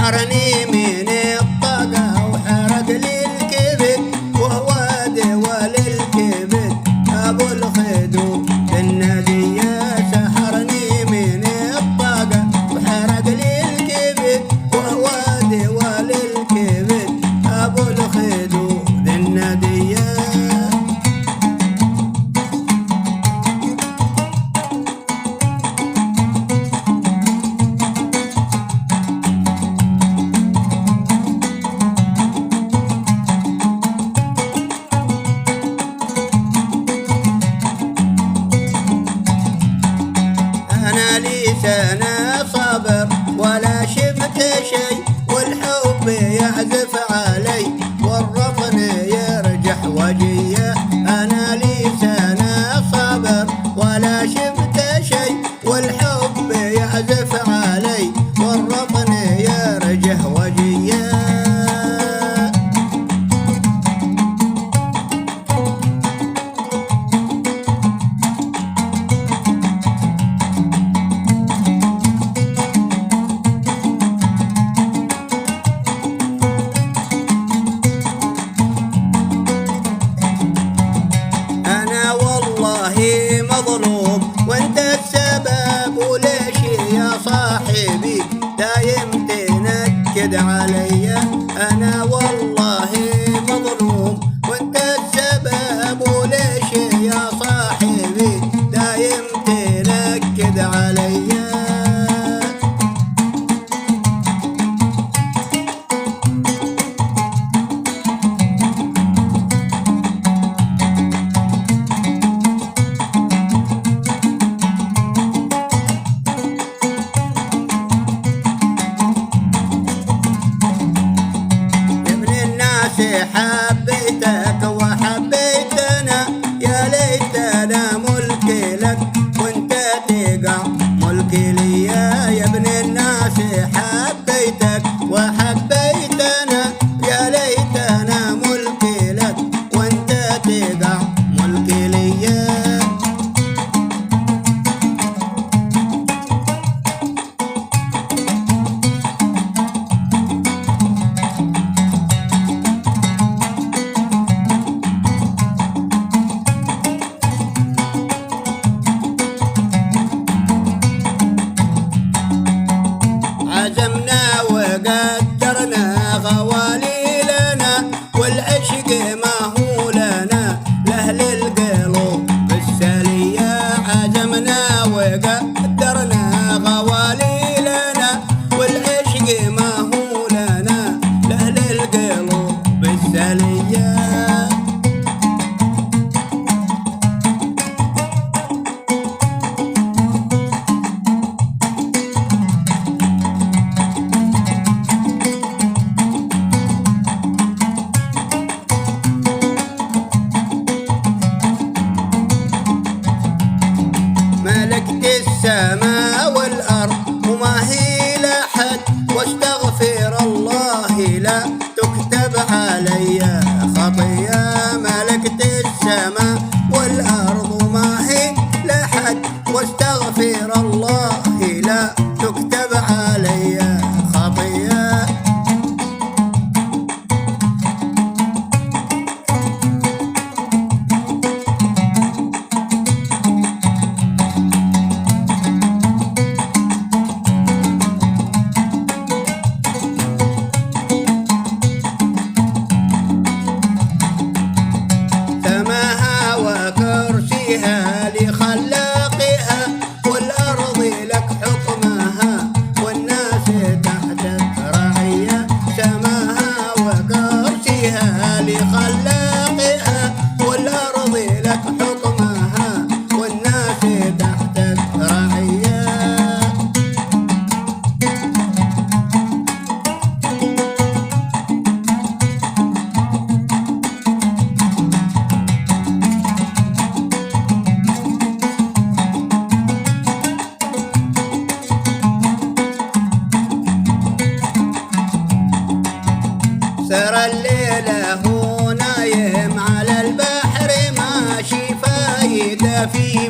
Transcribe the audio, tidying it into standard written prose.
سحرني من الطاقة وحرق لي الكبد، وهو دول الكبد أبو الخدود النادية. سحرني من الطاقة وحرق لي الكبد، وهو دول الكبد أبو الخدود النادية. أنا لي سنة صبر ولا شفت شي، والحب يعزف علي والرطن يرجح وجيه. أنا لي سنة صبر ولا شفت شي، والحب يعزف علي والرطن يرجح وجيه. مظلوم وانت السبب، وليش يا صاحبي دايم تنكد علي؟ انا والله مظلوم وانت السبب، وليش يا صاحبي دايم تنكد علي؟ حبيتك وحبيتنا، يا ليتنا ملكي لك وانت تقع ملكي ليا. يا ابن الناس حبيتك وحبيتنا، يا ليتنا ملكي لك وانت تقع ملكي ليا. عزمنا وقدرنا غواليلنا، والعشق ما هو لنا لأهل القلوب السالية. عزمنا وقدرنا غواليلنا، والعشق ما هو لنا لأهل القلوب السالية. ملكت السماء والأرض وما هي لحد، واستغفر الله لا تكتب علي خطية. ملكت السماء والأرض وما هي لحد، واستغفر الله لا تكتب علي خطية. سماها وكرسيها لخلاقها، والأرض لك حكمها والناس تحت رعية. سماها وكرسيها لخلاقها، والأرض لك حكمها والناس تحت رعية. سر الليلة هو نايم على البحر، ماشي فايدة في